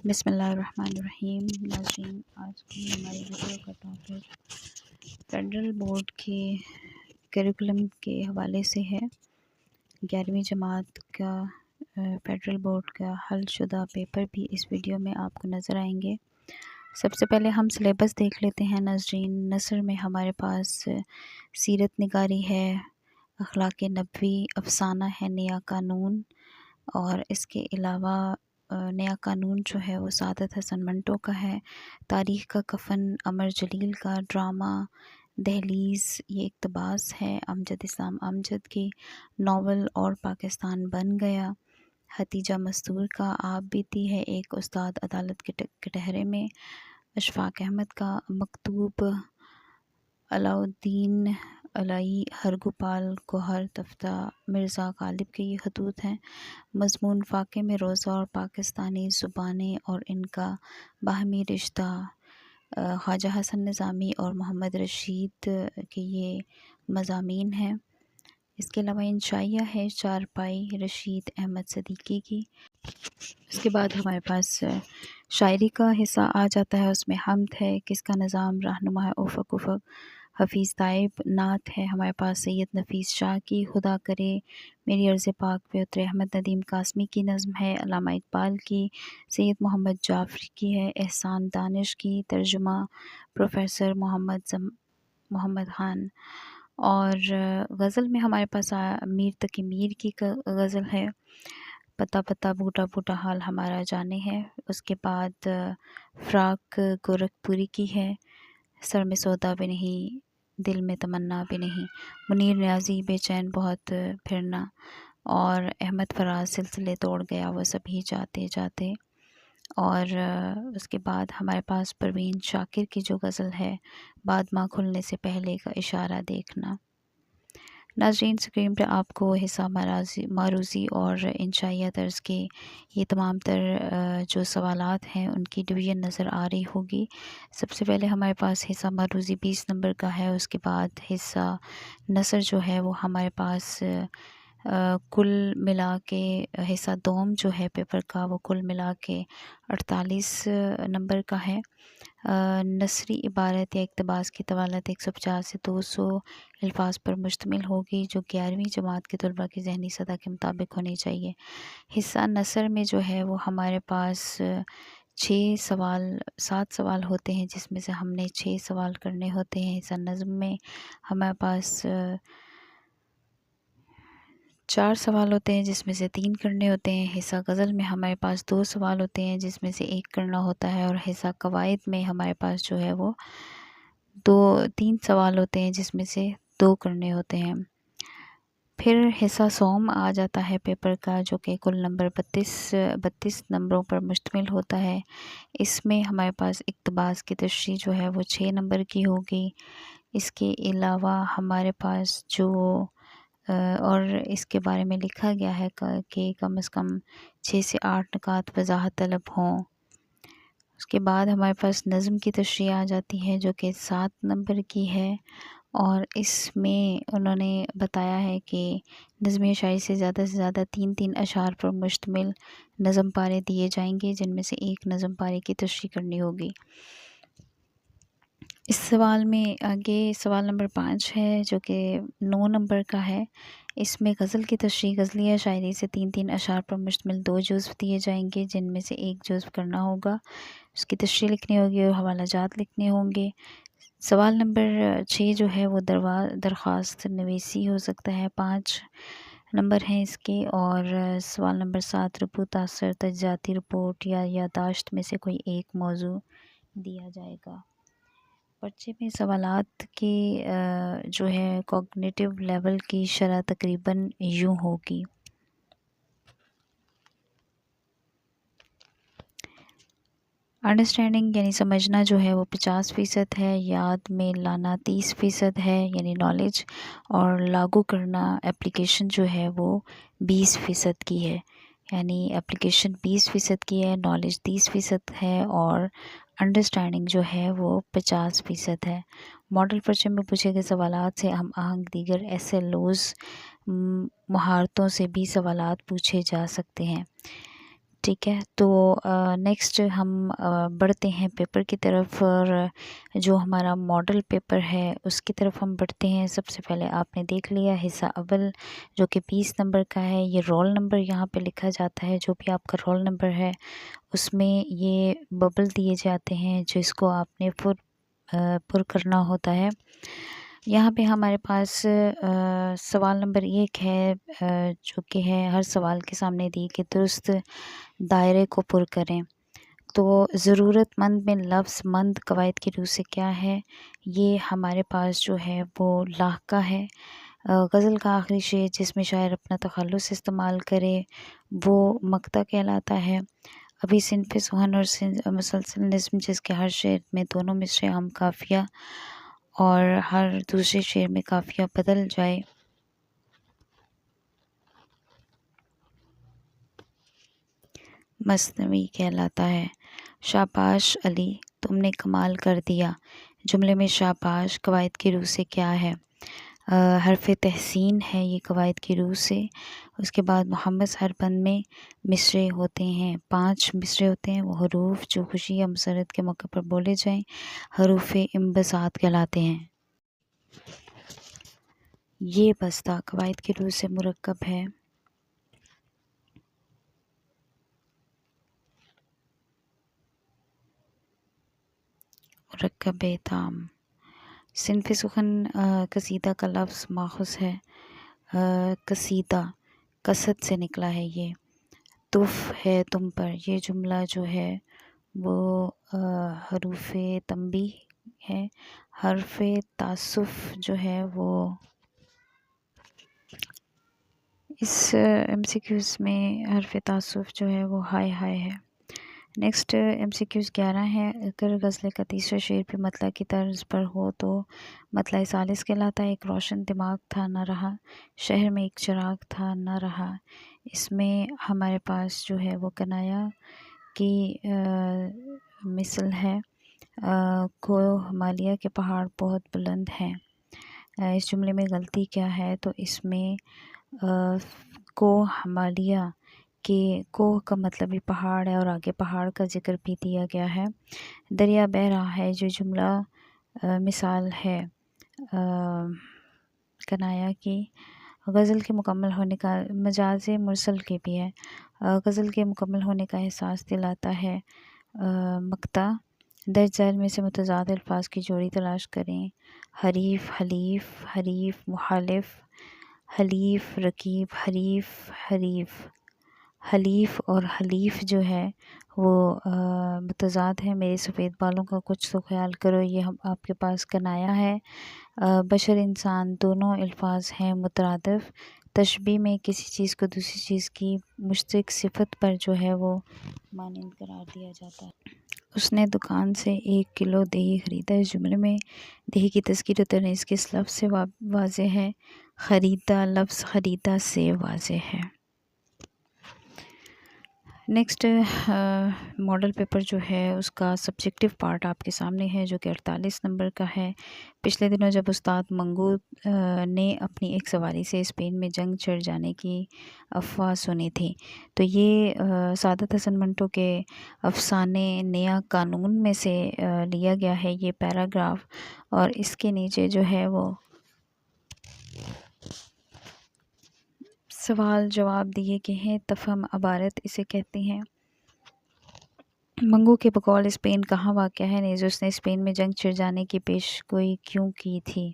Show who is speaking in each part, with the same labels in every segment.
Speaker 1: بسم اللہ الرحمن الرحیم۔ ناظرین، آج کی ہماری ویڈیو کا ٹاپک فیڈرل بورڈ کے کریکولم کے حوالے سے ہے۔ 11ویں جماعت کا فیڈرل بورڈ کا حل شدہ پیپر بھی اس ویڈیو میں آپ کو نظر آئیں گے۔ سب سے پہلے ہم سلیبس دیکھ لیتے ہیں ناظرین۔ نثر میں ہمارے پاس سیرت نگاری ہے، اخلاق نبوی، افسانہ ہے نیا قانون، اور اس کے علاوہ نیا قانون جو ہے وہ سعادت حسن منٹو کا ہے۔ تاریخ کا کفن عمر جلیل کا، ڈرامہ دہلیز یہ اقتباس ہے امجد اسلام امجد کی، ناول اور پاکستان بن گیا حتیجہ مستور کا، آپ بیتی ہے ایک استاد عدالت کے کٹہرے میں، اشفاق احمد کا، مکتوب علاؤالدین علائی ہرگوپال گوہر تفتہ مرزا غالب کے یہ خطوط ہیں۔ مضمون فاقے میں روزہ اور پاکستانی زبانیں اور ان کا باہمی رشتہ، خواجہ حسن نظامی اور محمد رشید کے یہ مضامین ہیں۔ اس کے علاوہ انشائیہ ہے چارپائی رشید احمد صدیقی کی۔ اس کے بعد ہمارے پاس شاعری کا حصہ آ جاتا ہے، اس میں حمد ہے، کس کا نظام رہنما ہے افق افق، حفیظ طائب نعت ہے ہمارے پاس سید نفیس شاہ کی، خدا کرے میری عرض پاک پہ اترے احمد ندیم قاسمی کی نظم ہے، علامہ اقبال کی، سید محمد جعفری کی ہے، احسان دانش کی، ترجمہ پروفیسر محمد خان، اور غزل میں ہمارے پاس میر تقی میر کی غزل ہے، پتا پتا بوٹا بوٹا حال ہمارا جانے ہے۔ اس کے بعد فراق گورکھ پوری کی ہے، سر میں سودا بھی نہیں دل میں تمنا بھی نہیں، منیر نیازی بے چین بہت پھرنا، اور احمد فراز سلسلے توڑ گیا وہ سبھی جاتے جاتے، اور اس کے بعد ہمارے پاس پروین شاکر کی جو غزل ہے بعد ماں کھلنے سے پہلے کا اشارہ دیکھنا۔ ناظرین، اسکرین پہ آپ کو حصہ معروضی اور انشائیہ طرز کے یہ تمام تر جو سوالات ہیں ان کی ڈویژن نظر آ رہی ہوگی۔ سب سے پہلے ہمارے پاس حصہ معروضی 20 نمبر کا ہے، اس کے بعد حصہ نثر جو ہے وہ ہمارے پاس کل ملا کے حصہ دوم جو ہے پیپر کا وہ کل ملا کے 48 نمبر کا ہے۔ نثری عبارت یا اقتباس کی طوالت 150 سے 200 الفاظ پر مشتمل ہوگی، جو 11ویں جماعت کے طلباء کی ذہنی سطح کے مطابق ہونی چاہیے۔ حصہ نثر میں جو ہے وہ ہمارے پاس 7 سوال ہوتے ہیں، جس میں سے ہم نے 6 سوال کرنے ہوتے ہیں۔ حصہ نظم میں ہمارے پاس 4 سوال ہوتے ہیں، جس میں سے 3 کرنے ہوتے ہیں۔ حصہ غزل میں ہمارے پاس 2 سوال ہوتے ہیں، جس میں سے 1 کرنا ہوتا ہے، اور حصہ قواعد میں ہمارے پاس جو ہے وہ 3 سوال ہوتے ہیں، جس میں سے 2 کرنے ہوتے ہیں۔ پھر حصہ سوم آ جاتا ہے پیپر کا، جو کہ کل نمبر 32 نمبروں پر مشتمل ہوتا ہے۔ اس میں ہمارے پاس اقتباس کی تشریح جو ہے وہ 6 نمبر کی ہوگی۔ اس کے علاوہ ہمارے پاس جو اور اس کے بارے میں لکھا گیا ہے کہ کم از کم 6 سے 8 نکات وضاحت طلب ہوں۔ اس کے بعد ہمارے پاس نظم کی تشریح آ جاتی ہے، جو کہ 7 نمبر کی ہے، اور اس میں انہوں نے بتایا ہے کہ نظم شاعری سے زیادہ 3 اشعار پر مشتمل نظم پارے دیے جائیں گے، جن میں سے ایک نظم پارے کی تشریح کرنی ہوگی۔ اس سوال میں آگے سوال نمبر 5 ہے، جو کہ 9 نمبر کا ہے۔ اس میں غزل کی تشریح غزلیہ شاعری سے 3 اشعار پر مشتمل 2 جزو دیے جائیں گے، جن میں سے ایک جزو کرنا ہوگا، اس کی تشریح لکھنی ہوگی اور حوالہ جات لکھنے ہوں گے۔ سوال نمبر 6 جو ہے وہ درخواست نویسی ہو سکتا ہے، 5 نمبر ہیں اس کے، اور سوال نمبر 7 رپو تاثر تجزیاتی رپورٹ یا یادداشت میں سے کوئی ایک موضوع دیا جائے گا۔ پرچے میں سوالات کی جو ہے کوگنیٹیو لیول کی شرح تقریباً یوں ہوگی۔ انڈرسٹینڈنگ یعنی سمجھنا جو ہے وہ 50% ہے، یاد میں لانا 30% ہے یعنی نالج، اور لاگو کرنا اپلیکیشن جو ہے وہ 20% کی ہے، یعنی اپلیکیشن 20% کی ہے، نالج 30% ہے، اور انڈرسٹینڈنگ جو ہے وہ 50% ہے۔ ماڈل پرچے میں پوچھے گئے سوالات سے ہم آہنگ دیگر SLOs مہارتوں سے بھی سوالات پوچھے جا سکتے ہیں۔ ٹھیک ہے، تو نیکسٹ ہم بڑھتے ہیں پیپر کی طرف، اور جو ہمارا ماڈل پیپر ہے اس کی طرف ہم بڑھتے ہیں۔ سب سے پہلے آپ نے دیکھ لیا حصہ اول جو کہ 20 نمبر کا ہے، یہ رول نمبر یہاں پہ لکھا جاتا ہے، جو بھی آپ کا رول نمبر ہے اس میں یہ ببل دیے جاتے ہیں جس کو آپ نے پر کرنا ہوتا ہے۔ یہاں پہ ہمارے پاس سوال نمبر 1 ہے، جو کہ ہے ہر سوال کے سامنے دی کہ درست دائرے کو پر کریں۔ تو ضرورت مند میں لفظ مند قواعد کی روح سے کیا ہے؟ یہ ہمارے پاس جو ہے وہ لاحقہ ہے۔ غزل کا آخری شعر جس میں شاعر اپنا تخلص استعمال کرے وہ مقطع کہلاتا ہے۔ ابھی صنف سخن اور مسلسل نظم جس کے ہر شعر میں دونوں مصرے عام قافیہ اور ہر دوسرے شعر میں قافیہ بدل جائے، مثنوی کہلاتا ہے۔ شاباش علی تم نے کمال کر دیا، جملے میں شاباش قواعد کی روح سے کیا ہے؟ حرف تحسین ہے یہ قواعد کی روح سے۔ اس کے بعد محمد ہر بند میں مصرے ہوتے ہیں، 5 مصرے ہوتے ہیں، وہ حروف جو خوشی یا مسرت کے موقع پر بولے جائیں حروف انبساط کہلاتے ہیں۔ یہ بستہ قواعد کی روح سے مرکب ہے۔ مرکب تام۔ صنف سخن قصیدہ کا لفظ ماخوذ ہے، قصیدہ قصد سے نکلا ہے یہ۔ تف ہے تم پر، یہ جملہ جو ہے وہ حروف تنبیہ ہے۔ حرف تعسف جو ہے وہ اس MCQs میں حرف تعسف جو ہے وہ ہائے ہائے ہے۔ نیکسٹ MCQs 11 ہے۔ اگر غزل کا تیسرا شعر بھی مطلع کی طرز پر ہو تو مطلع ثالث کہلاتا ہے۔ ایک روشن دماغ تھا نہ رہا، شہر میں ایک چراغ تھا نہ رہا۔ اس میں ہمارے پاس جو ہے وہ کنایا کی مثل ہے۔ کو ہمالیہ کے پہاڑ بہت بلند ہیں۔ اس جملے میں غلطی کیا ہے؟ تو اس میں کو ہمالیہ کہ کوہ کا مطلب ہی پہاڑ ہے اور آگے پہاڑ کا ذکر بھی دیا گیا ہے۔ دریا بہہ رہا ہے جو جملہ مثال ہے کنایا کی۔ غزل کے مکمل ہونے کا مجاز مرسل کے بھی ہے۔ غزل کے مکمل ہونے کا احساس دلاتا ہے مقطع۔ درج ذیل میں سے متضاد الفاظ کی جوڑی تلاش کریں۔ حریف، حلیف، حریف، مخالف، حلیف، رقیب، حریف، حریف۔ حلیف اور حلیف جو ہے وہ متضاد ہے۔ میرے سفید بالوں کا کچھ تو خیال کرو، یہ ہم آپ کے پاس کنایا ہے۔ بشر، انسان دونوں الفاظ ہیں مترادف۔ تشبیہ میں کسی چیز کو دوسری چیز کی مشترک صفت پر جو ہے وہ مانند قرار دیا جاتا ہے۔ اس نے دکان سے 1 کلو دہی خریدا۔ اس جملے میں دہی کی تذکیر و تانیث کس لفظ سے واضح ہے؟ خریدا لفظ خریدا سے واضح ہے۔ نیکسٹ ماڈل پیپر جو ہے اس کا سبجیکٹیو پارٹ آپ کے سامنے ہے جو کہ 48 نمبر کا ہے۔ پچھلے دنوں جب استاد منگو نے اپنی ایک سواری سے اسپین میں جنگ چھڑ جانے کی افواہ سنی تھی تو یہ سعادت حسن منٹو کے افسانے نیا قانون میں سے لیا گیا ہے یہ پیراگراف، اور اس کے نیچے جو ہے وہ سوال جواب دیے گئے ہیں۔ تفہم عبارت اسے کہتے ہیں۔ منگو کے بقول اسپین کہاں واقع ہے؟ نیز اس نے اسپین میں جنگ چھڑ جانے کی پیش گوئی کیوں کی تھی؟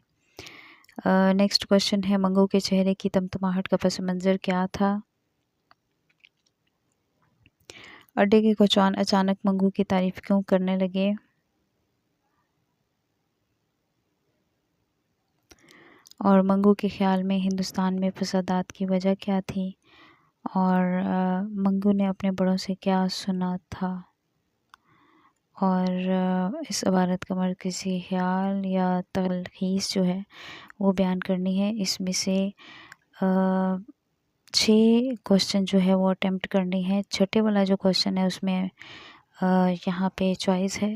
Speaker 1: نیکسٹ کوشچن ہے منگو کے چہرے کی تمتماہٹ کا پس منظر کیا تھا؟ اڈے کے کوچوان اچانک منگو کی تعریف کیوں کرنے لگے؟ اور منگو کے خیال میں ہندوستان میں فسادات کی وجہ کیا تھی؟ اور منگو نے اپنے بڑوں سے کیا سنا تھا؟ اور اس عبارت کا مرکزی خیال یا تلخیص جو ہے وہ بیان کرنی ہے۔ اس میں سے 6 کوشچن جو ہے وہ اٹیمپٹ کرنی ہے۔ چھٹے والا جو کوشچن ہے اس میں یہاں پہ چوائس ہے۔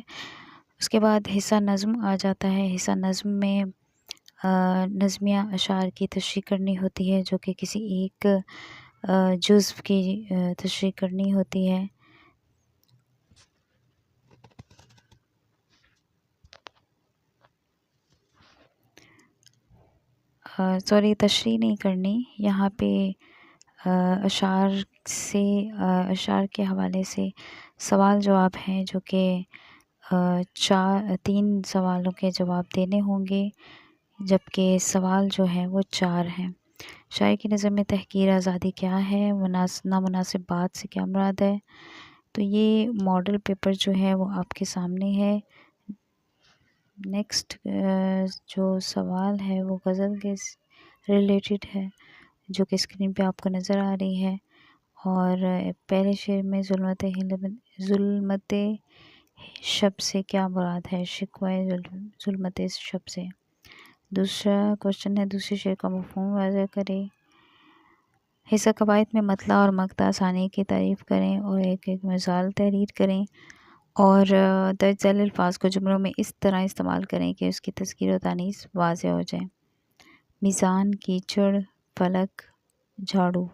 Speaker 1: اس کے بعد حصہ نظم آ جاتا ہے۔ حصہ نظم میں نظمیہ اشعار کی تشریح کرنی ہوتی ہے جو کہ کسی ایک جزو کی تشریح کرنی ہوتی ہے۔ سوری، تشریح نہیں کرنی، یہاں پہ اشعار اشعار کے حوالے سے سوال جواب ہیں، جو کہ 3 سوالوں کے جواب دینے ہوں گے، جبکہ سوال جو ہے وہ 4 ہیں۔ شاعر کی نظر میں تحقیر آزادی کیا ہے؟ نامناسب بات سے کیا مراد ہے؟ تو یہ ماڈل پیپر جو ہے وہ آپ کے سامنے ہے۔ نیکسٹ جو سوال ہے وہ غزل کے ریلیٹڈ ہے، جو کہ اسکرین پہ آپ کو نظر آ رہی ہے، اور پہلے شعر میں ظلمت شب سے کیا مراد ہے؟ شکوہ ظلمت شب سے۔ دوسرا کوشچن ہے، دوسرے شعر کا مفہوم واضح کرے۔ حصہ قواعد میں مطلع اور مقطع ثانی کی تعریف کریں اور ایک مثال تحریر کریں، اور درج ذیل الفاظ کو جملوں میں اس طرح استعمال کریں کہ اس کی تذکیر و تانیث واضح ہو جائیں۔ میزان، کیچڑ، فلک، جھاڑو۔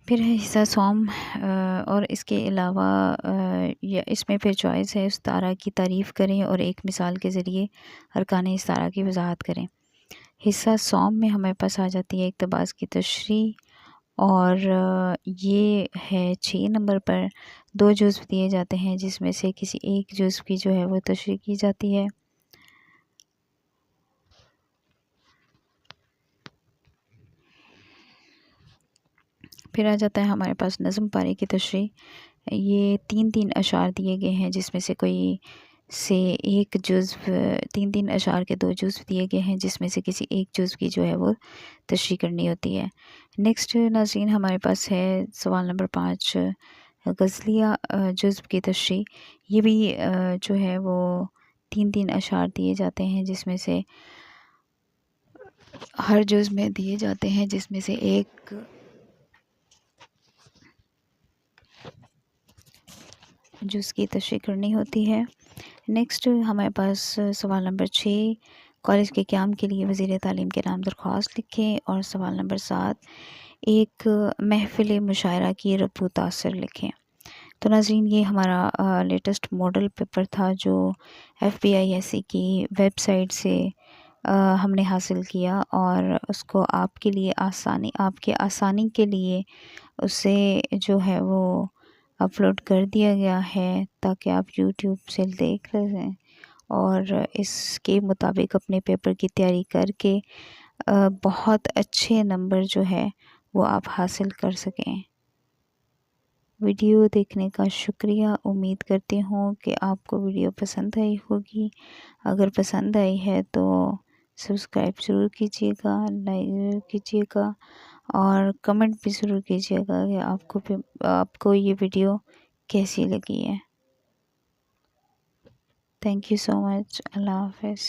Speaker 1: پھر ہے حصہ سوم، اور اس کے علاوہ اس میں پھر چوائس ہے، استعارہ کی تعریف کریں اور ایک مثال کے ذریعے ارکان استعارہ کی وضاحت کریں۔ حصہ سوم میں ہمارے پاس آ جاتی ہے اقتباس کی تشریح، اور یہ ہے 6 نمبر پر 2 جزو دیے جاتے ہیں، جس میں سے کسی ایک جزو کی جو ہے وہ تشریح کی جاتی ہے۔ پھر آ جاتا ہے ہمارے پاس نظم پاری کی تشریح۔ یہ 3 اشعار دیے گئے ہیں، جس میں سے کوئی سے ایک جزو 3 اشعار کے 2 جزو دیے گئے ہیں، جس میں سے کسی ایک جزو کی جو ہے وہ تشریح کرنی ہوتی ہے۔ نیکسٹ ناظرین ہمارے پاس ہے سوال نمبر 5، غزلیہ جزو کی تشریح۔ یہ بھی جو ہے وہ 3 اشعار دیے جاتے ہیں، جس میں سے ہر جزو میں دیے جاتے ہیں، جس میں سے ایک جز کی تشریح کرنی ہوتی ہے۔ نیکسٹ ہمارے پاس سوال نمبر 6، کالج کے قیام کے لیے وزیر تعلیم کے نام درخواست لکھیں، اور سوال نمبر 7، ایک محفل مشاعرہ کی ربط و تاثر لکھیں۔ تو ناظرین یہ ہمارا لیٹسٹ ماڈل پیپر تھا، جو FPISC کی ویب سائٹ سے ہم نے حاصل کیا، اور اس کو آپ کے لیے آسانی کے لیے اسے جو ہے وہ اپلوڈ کر دیا گیا ہے، تاکہ آپ یوٹیوب سے دیکھ لیں اور اس کے مطابق اپنے پیپر کی تیاری کر کے بہت اچھے نمبر جو ہے وہ آپ حاصل کر سکیں۔ ویڈیو دیکھنے کا شکریہ، امید کرتی ہوں کہ آپ کو ویڈیو پسند آئی ہوگی۔ اگر پسند آئی ہے تو سبسکرائب ضرور کیجیے گا، لائک کیجیے گا، اور کمنٹ بھی ضرور کیجیے گا کہ آپ کو یہ ویڈیو کیسی لگی ہے۔ تھینک یو سو مچ۔ اللہ حافظ۔